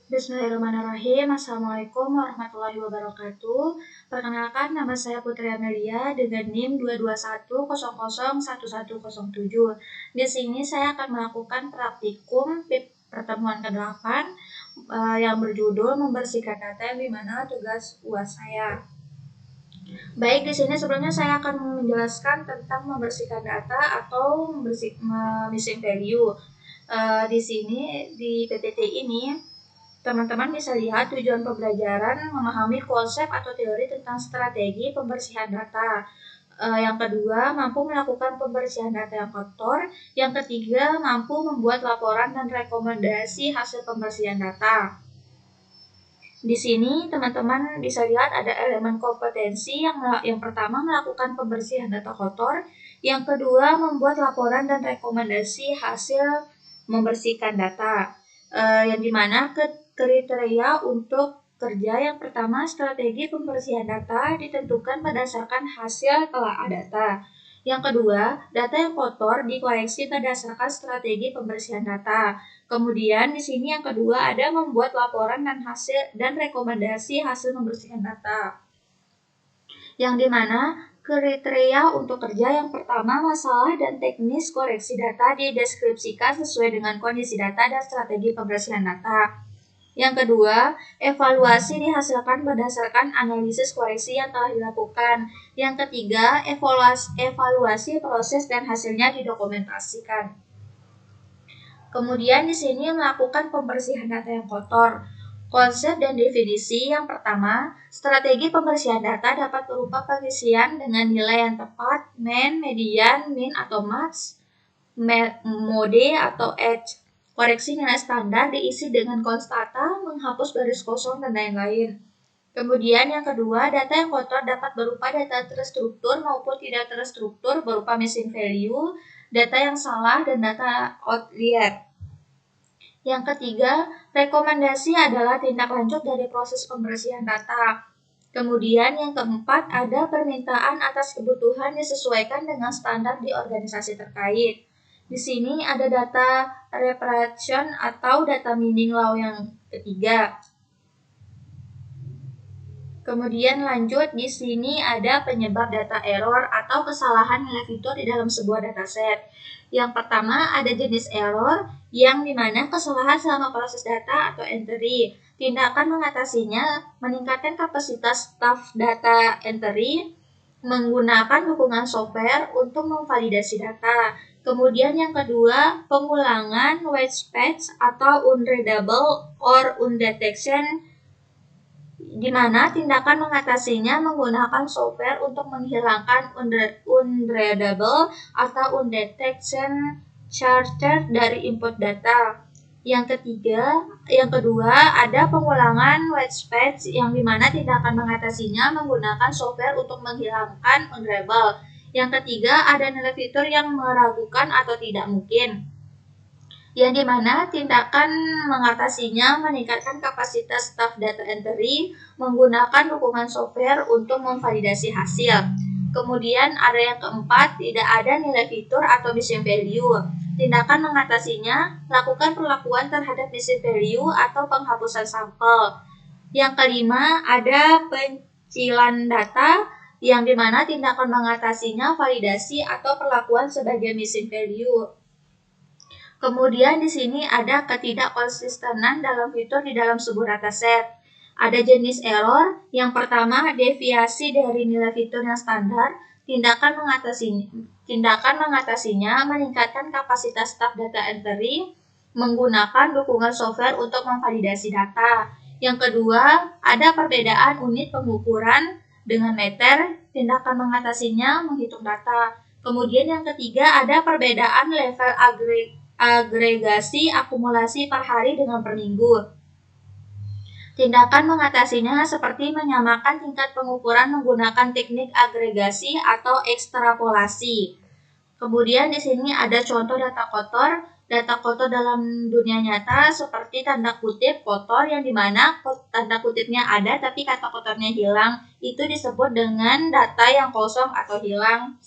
Bismillahirrahmanirrahim. Assalamualaikum warahmatullahi wabarakatuh. Perkenalkan, nama saya Putri Amelia dengan NIM 221001107. Di sini saya akan melakukan praktikum PIP pertemuan ke-8 yang berjudul membersihkan data, yang dimana tugas UAS saya. Baik, di sini sebelumnya saya akan menjelaskan tentang membersihkan data atau missing value. Di sini di PPT ini teman-teman bisa lihat tujuan pembelajaran memahami konsep atau teori tentang strategi pembersihan data. Yang kedua, mampu melakukan pembersihan data yang kotor. Yang ketiga, mampu membuat laporan dan rekomendasi hasil pembersihan data. Di sini teman-teman bisa lihat ada elemen kompetensi yang pertama melakukan pembersihan data kotor, yang kedua membuat laporan dan rekomendasi hasil membersihkan data. Yang dimana kriteria untuk kerja yang pertama, strategi pembersihan data ditentukan berdasarkan hasil telaah data. Yang kedua, data yang kotor dikoreksi berdasarkan strategi pembersihan data. Kemudian di sini yang kedua ada membuat laporan dan rekomendasi hasil membersihkan data. Yang dimana kriteria untuk kerja yang pertama, masalah dan teknis koreksi data dideskripsikan sesuai dengan kondisi data dan strategi pembersihan data. Yang kedua, evaluasi dihasilkan berdasarkan analisis koreksi yang telah dilakukan. Yang ketiga, evaluasi proses dan hasilnya didokumentasikan. Kemudian di sini melakukan pembersihan data yang kotor. Konsep dan definisi yang pertama, strategi pembersihan data dapat berupa pengisian dengan nilai yang tepat, median, min atau max, mode atau edge. Koreksi nilai standar diisi dengan konstanta, menghapus baris kosong, dan lain-lain. Kemudian yang kedua, data yang kotor dapat berupa data terstruktur maupun tidak terstruktur berupa missing value, data yang salah, dan data outlier. Yang ketiga, rekomendasi adalah tindak lanjut dari proses pembersihan data. Kemudian yang keempat, ada permintaan atas kebutuhan disesuaikan dengan standar di organisasi terkait. Di sini ada data reparation atau data meaning law yang ketiga. Kemudian lanjut, di sini ada penyebab data error atau kesalahan nilai fitur di dalam sebuah dataset. Yang pertama ada jenis error yang dimana kesalahan selama proses data atau entry. Tindakan mengatasinya meningkatkan kapasitas staf data entry menggunakan dukungan software untuk memvalidasi data. Kemudian yang kedua, pengulangan white space atau unreadable or undetection, di mana tindakan mengatasinya menggunakan software untuk menghilangkan unreadable atau undetection character dari input data. Yang kedua ada pengulangan white space yang dimana tindakan mengatasinya menggunakan software untuk menghilangkan unreadable. Yang ketiga ada nilai fitur yang meragukan atau tidak mungkin, yang dimana tindakan mengatasinya meningkatkan kapasitas staf data entry menggunakan dukungan software untuk memvalidasi hasil. Kemudian ada yang keempat, tidak ada nilai fitur atau missing value. Tindakan mengatasinya lakukan perlakuan terhadap missing value atau penghapusan sampel. Yang kelima, ada pencilan data yang dimana tindakan mengatasinya validasi atau perlakuan sebagai missing value. Kemudian di sini ada ketidakkonsistenan dalam fitur di dalam sebuah dataset. Ada jenis error, yang pertama deviasi dari nilai fitur yang standar. Tindakan mengatasinya meningkatkan kapasitas staf data entry menggunakan dukungan software untuk memvalidasi data. Yang kedua, ada perbedaan unit pengukuran dengan meter. Tindakan mengatasinya menghitung data. Kemudian yang ketiga, ada perbedaan level agregasi akumulasi per hari dengan per minggu. Tindakan mengatasinya seperti menyamakan tingkat pengukuran menggunakan teknik agregasi atau ekstrapolasi. Kemudian di sini ada contoh data kotor. Data kotor dalam dunia nyata seperti tanda kutip kotor, yang dimana tanda kutipnya ada tapi kata kotornya hilang. Itu disebut dengan data yang kosong atau hilang.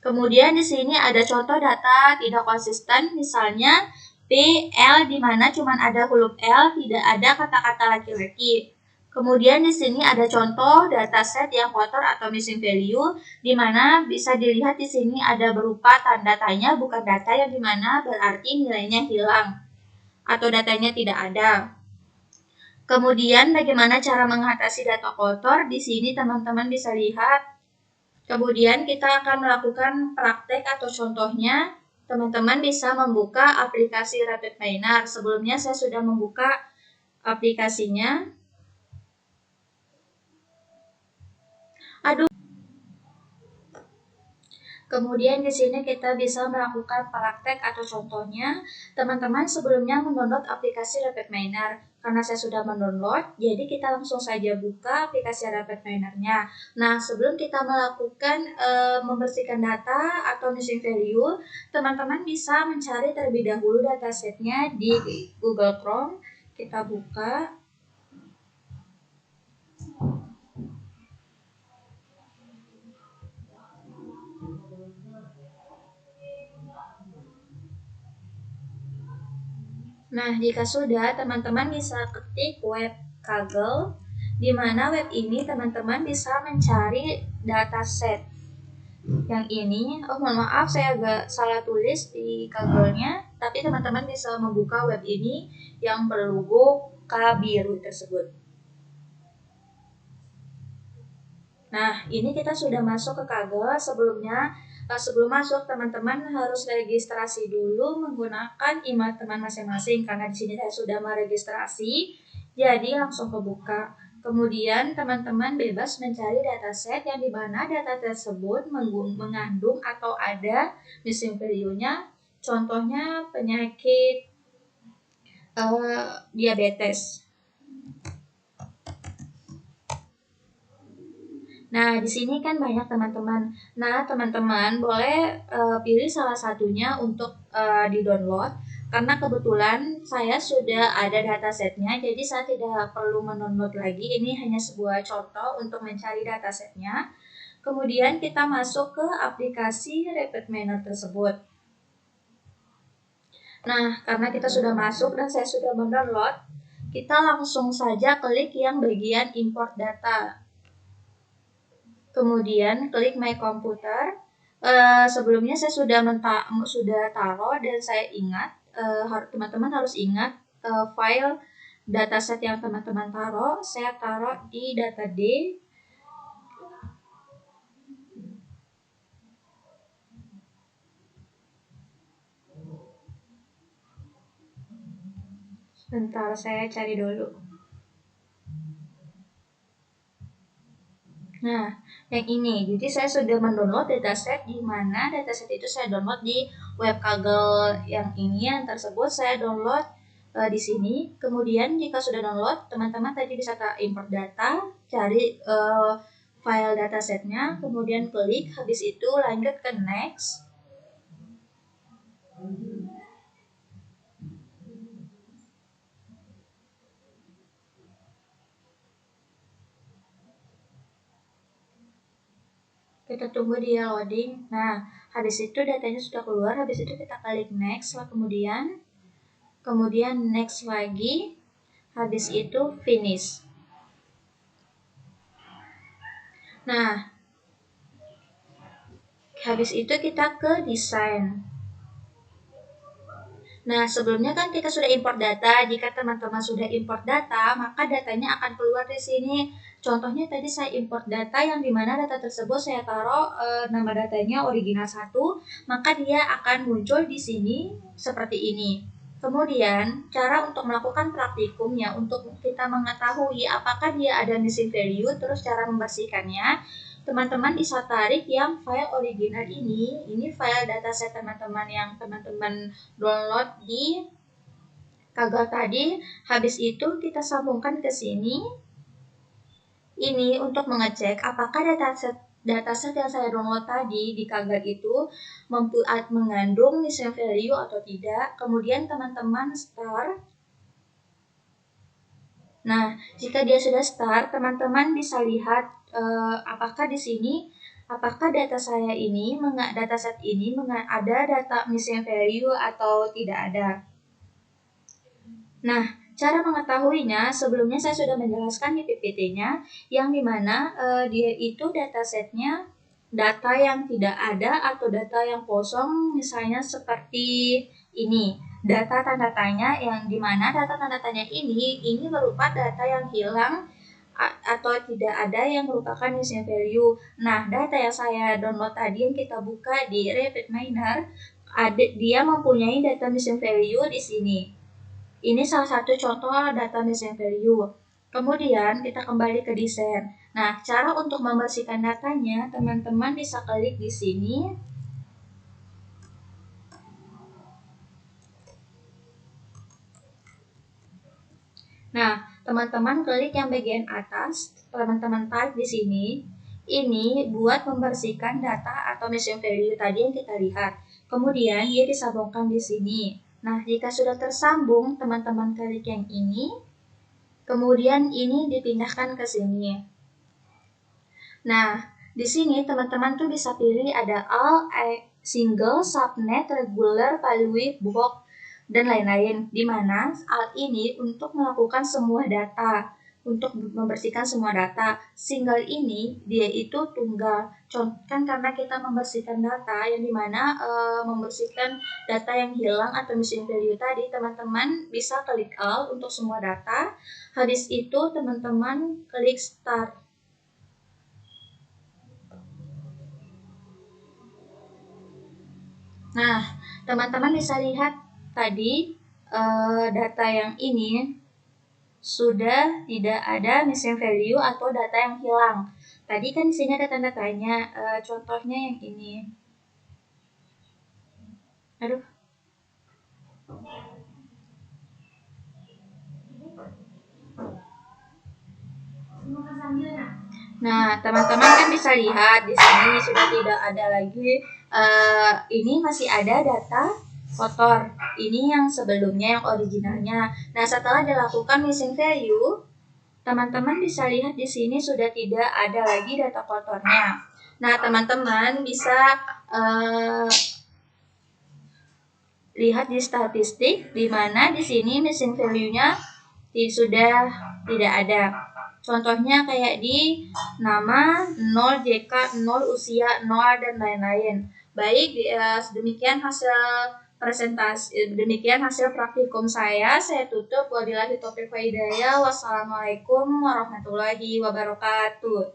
Kemudian di sini ada contoh data tidak konsisten, misalnya L di mana cuma ada huruf L, tidak ada kata-kata laki-laki. Kemudian di sini ada contoh dataset yang kotor atau missing value, di mana bisa dilihat di sini ada berupa tanda tanya bukan data yang di mana berarti nilainya hilang atau datanya tidak ada. Kemudian bagaimana cara mengatasi data kotor? Di sini teman-teman bisa lihat. Kemudian kita akan melakukan praktek atau contohnya. Teman-teman bisa membuka aplikasi RapidMiner. Sebelumnya saya sudah membuka aplikasinya. Kemudian di sini kita bisa melakukan praktek atau contohnya. Teman-teman sebelumnya mendownload aplikasi RapidMiner. Karena saya sudah mendownload, jadi kita langsung saja buka aplikasi RapidMiner-nya. Nah, sebelum kita melakukan membersihkan data atau missing value, teman-teman bisa mencari terlebih dahulu datasetnya di Google Chrome. Kita buka. Nah, jika sudah, teman-teman bisa ketik web Kaggle, di mana web ini teman-teman bisa mencari dataset. Yang ini, mohon maaf saya agak salah tulis di Kaggle-nya, tapi teman-teman bisa membuka web ini yang berlogo K biru tersebut. Nah, ini kita sudah masuk ke Kaggle. Sebelum masuk, teman-teman harus registrasi dulu menggunakan email teman masing-masing karena di sini saya sudah meregistrasi. Jadi langsung kebuka. Kemudian teman-teman bebas mencari dataset yang dimana data tersebut mengandung atau ada missing value-nya. Contohnya penyakit diabetes. Nah, di sini kan banyak teman-teman. Nah, teman-teman boleh pilih salah satunya untuk di-download. Karena kebetulan saya sudah ada datasetnya, jadi saya tidak perlu mendownload lagi. Ini hanya sebuah contoh untuk mencari datasetnya. Kemudian kita masuk ke aplikasi RapidMiner tersebut. Nah, karena kita sudah masuk dan saya sudah mendownload, kita langsung saja klik yang bagian import data. Kemudian klik My Computer. Sebelumnya saya sudah taruh dan saya ingat, teman-teman harus ingat file dataset yang teman-teman taruh. Saya taruh di data D. Sebentar, saya cari dulu. Nah, yang ini. Jadi saya sudah mendownload dataset di mana dataset itu saya download di web Kaggle yang ini yang tersebut saya download di sini. Kemudian jika sudah download, teman-teman tadi bisa import data, cari file datasetnya, kemudian klik, habis itu lanjut ke next. Kita tunggu dia loading. Nah, habis itu datanya sudah keluar, habis itu kita klik next, kemudian next lagi, habis itu finish. Nah, habis itu kita ke desain. Nah, sebelumnya kan kita sudah import data. Jika teman-teman sudah import data, maka datanya akan keluar di sini. Contohnya tadi saya import data yang dimana data tersebut saya taruh nama datanya original 1, maka dia akan muncul di sini seperti ini. Kemudian, cara untuk melakukan praktikumnya, untuk kita mengetahui apakah dia ada missing value, terus cara membersihkannya, teman-teman bisa tarik yang file original ini file dataset teman-teman yang teman-teman download di Kaggle tadi. Habis itu kita sambungkan ke sini. Ini untuk mengecek apakah dataset yang saya download tadi di Kaggle itu mengandung missing value atau tidak. Kemudian teman-teman start. Nah, jika dia sudah start, teman-teman bisa lihat apakah di sini, apakah dataset ini ada data missing value atau tidak ada. Nah, cara mengetahuinya sebelumnya saya sudah menjelaskan di PPT-nya, yang dimana dia itu datasetnya data yang tidak ada atau data yang kosong, misalnya seperti ini. Data tanda tanya, yang dimana data tanda tanya ini berupa data yang hilang atau tidak ada, yang merupakan missing value. Nah, data yang saya download tadi yang kita buka di Rapid Miner, dia mempunyai data missing value di sini. Ini salah satu contoh data missing value. Kemudian kita kembali ke desain. Nah, cara untuk membersihkan datanya, teman-teman bisa klik di sini. Nah, teman-teman klik yang bagian atas, teman-teman tarik di sini. Ini buat membersihkan data atau missing value tadi yang kita lihat. Kemudian dia disambungkan di sini. Nah, jika sudah tersambung, teman-teman klik yang ini. Kemudian ini dipindahkan ke sini. Nah, di sini teman-teman tuh bisa pilih ada all, single, subnet, regular, value, bulk, dan lain-lain. Di mana all ini untuk melakukan semua data, untuk membersihkan semua data. Single ini dia itu tunggal. Kan karena kita membersihkan data, yang dimana membersihkan data yang hilang atau missing value tadi, teman-teman bisa klik all untuk semua data. Habis itu teman-teman klik start. Nah, teman-teman bisa lihat tadi data yang ini sudah tidak ada missing value atau data yang hilang. Tadi kan di sini ada tanda tanya, contohnya yang ini. Aduh. Nah, teman-teman kan bisa lihat di sini sudah tidak ada lagi. Ini masih ada data kotor. Ini yang sebelumnya, yang originalnya. Nah, setelah dilakukan missing value, teman-teman bisa lihat di sini sudah tidak ada lagi data kotornya. Nah, teman-teman bisa lihat di statistik, di mana di sini missing value-nya sudah tidak ada. Contohnya kayak di nama 0, JK 0, usia 0, dan lain-lain. Baik, demikian hasil presentasi, demikian hasil praktikum saya. Saya tutup. Wabillahi taufiq wal hidayah. Wassalamualaikum warahmatullahi wabarakatuh.